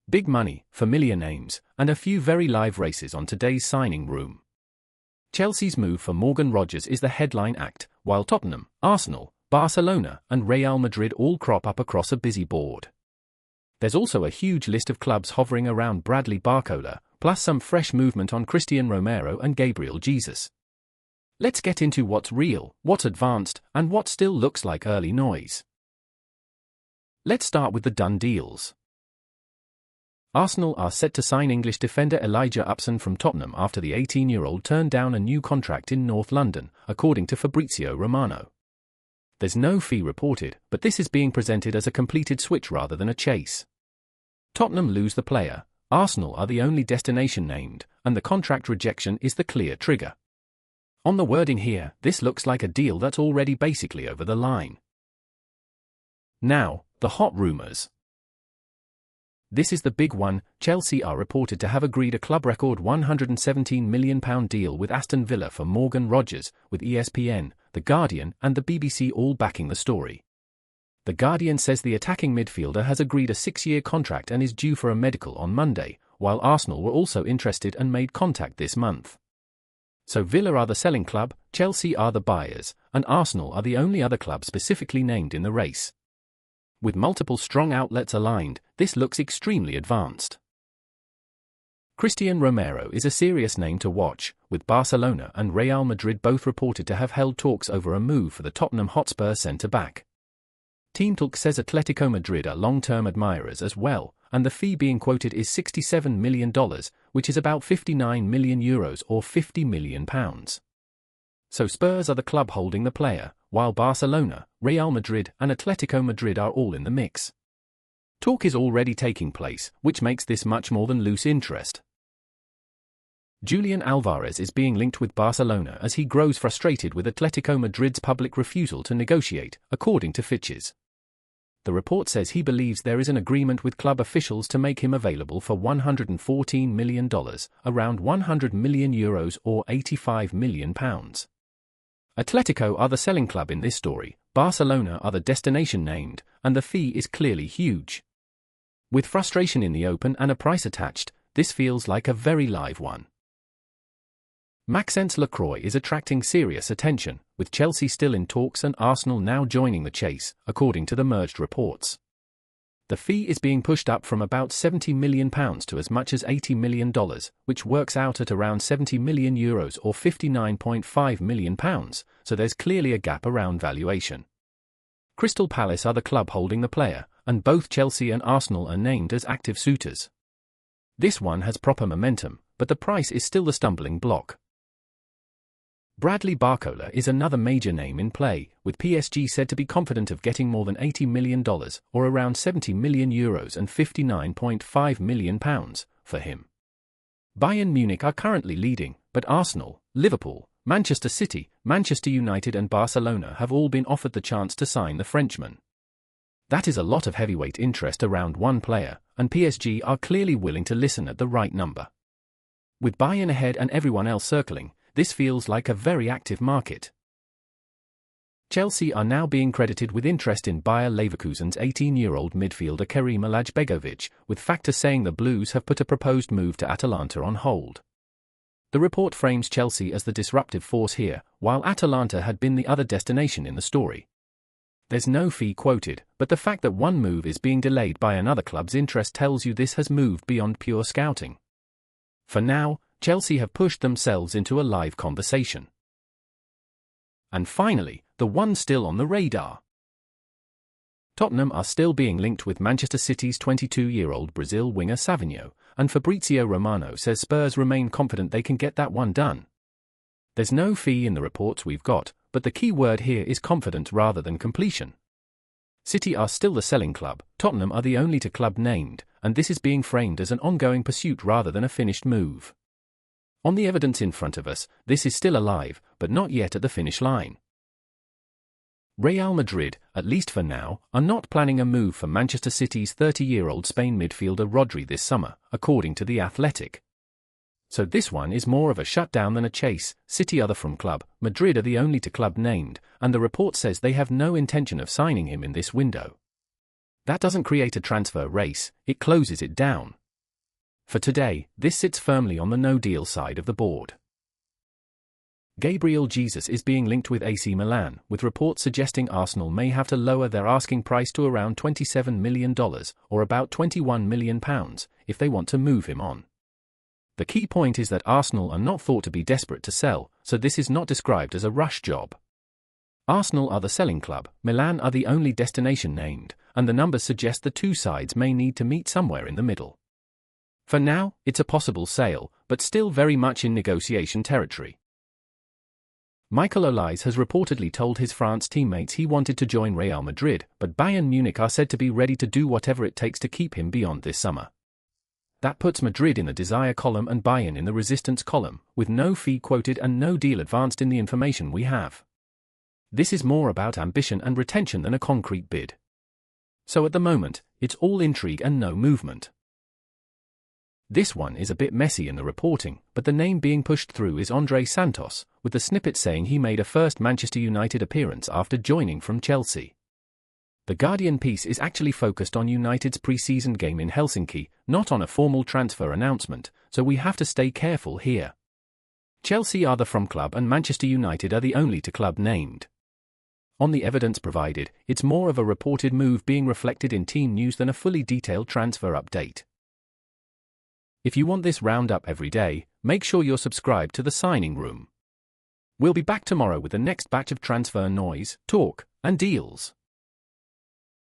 Big money, familiar names, and a few very live races on today's signing room. Chelsea's move for Morgan Rogers is the headline act, while Tottenham, Arsenal, Barcelona, and Real Madrid all crop up across a busy board. There's also a huge list of clubs hovering around Bradley Barcola, plus some fresh movement on Cristian Romero and Gabriel Jesus. Let's get into what's real, what's advanced, and what still looks like early noise. Let's start with the done deals. Arsenal are set to sign English defender Elijah Upson from Tottenham after the 18-year-old turned down a new contract in North London, according to Fabrizio Romano. There's no fee reported, but this is being presented as a completed switch rather than a chase. Tottenham lose the player, Arsenal are the only destination named, and the contract rejection is the clear trigger. On the wording here, this looks like a deal that's already basically over the line. Now, the hot rumours. This is the big one. Chelsea are reported to have agreed a club record £117 million deal with Aston Villa for Morgan Rogers, with ESPN, The Guardian, and the BBC all backing the story. The Guardian says the attacking midfielder has agreed a 6-year contract and is due for a medical on Monday, while Arsenal were also interested and made contact this month. So Villa are the selling club, Chelsea are the buyers, and Arsenal are the only other club specifically named in the race. With multiple strong outlets aligned, this looks extremely advanced. Cristian Romero is a serious name to watch, with Barcelona and Real Madrid both reported to have held talks over a move for the Tottenham Hotspur centre-back. Team Talk says Atletico Madrid are long-term admirers as well, and the fee being quoted is $67 million, which is about €59 million or £50 million. So Spurs are the club holding the player, while Barcelona, Real Madrid, and Atletico Madrid are all in the mix. Talk is already taking place, which makes this much more than loose interest. Julian Alvarez is being linked with Barcelona as he grows frustrated with Atletico Madrid's public refusal to negotiate, according to Fitches. The report says he believes there is an agreement with club officials to make him available for $114 million, around €100 million or £85 million. Atletico are the selling club in this story, Barcelona are the destination named, and the fee is clearly huge. With frustration in the open and a price attached, this feels like a very live one. Maxence LACROIX is attracting serious attention, with Chelsea still in talks and Arsenal now joining the chase, according to the merged reports. The fee is being pushed up from about £70 million to as much as $80 million, which works out at around €70 million or £59.5 million, so there's clearly a gap around valuation. Crystal Palace are the club holding the player, and both Chelsea and Arsenal are named as active suitors. This one has proper momentum, but the price is still the stumbling block. Bradley Barcola is another major name in play, with PSG said to be confident of getting more than $80 million, or around €70 million and £59.5 million, for him. Bayern Munich are currently leading, but Arsenal, Liverpool, Manchester City, Manchester United and Barcelona have all been offered the chance to sign the Frenchman. That is a lot of heavyweight interest around one player, and PSG are clearly willing to listen at the right number. With Bayern ahead and everyone else circling, this feels like a very active market. Chelsea are now being credited with interest in Bayer Leverkusen's 18-year-old midfielder Kerim ALAJBEGOVIC, with factors saying the Blues have put a proposed move to Atalanta on hold. The report frames Chelsea as the disruptive force here, while Atalanta had been the other destination in the story. There's no fee quoted, but the fact that one move is being delayed by another club's interest tells you this has moved beyond pure scouting. For now, Chelsea have pushed themselves into a live conversation. And finally, the one still on the radar. Tottenham are still being linked with Manchester City's 22-year-old Brazil winger Savinho, and Fabrizio Romano says Spurs remain confident they can get that one done. There's no fee in the reports we've got, but the key word here is confident rather than completion. City are still the selling club, Tottenham are the only club named, and this is being framed as an ongoing pursuit rather than a finished move. On the evidence in front of us, this is still alive, but not yet at the finish line. Real Madrid, at least for now, are not planning a move for Manchester City's 30-year-old Spain midfielder Rodri this summer, according to the Athletic. So this one is more of a shutdown than a chase. City are the from club, Madrid are the only club named, and the report says they have no intention of signing him in this window. That doesn't create a transfer race, it closes it down. For today, this sits firmly on the no-deal side of the board. Gabriel Jesus is being linked with AC Milan, with reports suggesting Arsenal may have to lower their asking price to around $27 million, or about £21 million, if they want to move him on. The key point is that Arsenal are not thought to be desperate to sell, so this is not described as a rush job. Arsenal are the selling club, Milan are the only destination named, and the numbers suggest the two sides may need to meet somewhere in the middle. For now, it's a possible sale, but still very much in negotiation territory. Michael Olise has reportedly told his France teammates he wanted to join Real Madrid, but Bayern Munich are said to be ready to do whatever it takes to keep him beyond this summer. That puts Madrid in the desire column and Bayern in the resistance column, with no fee quoted and no deal advanced in the information we have. This is more about ambition and retention than a concrete bid. So at the moment, it's all intrigue and no movement. This one is a bit messy in the reporting, but the name being pushed through is ANDREY SANTOS, with the snippet saying he made a first Manchester United appearance after joining from Chelsea. The Guardian piece is actually focused on United's pre-season game in Helsinki, not on a formal transfer announcement, so we have to stay careful here. Chelsea are the from club and Manchester United are the only to club named. On the evidence provided, it's more of a reported move being reflected in team news than a fully detailed transfer update. If you want this roundup every day, make sure you're subscribed to the Signing Room. We'll be back tomorrow with the next batch of transfer noise, talk, and deals.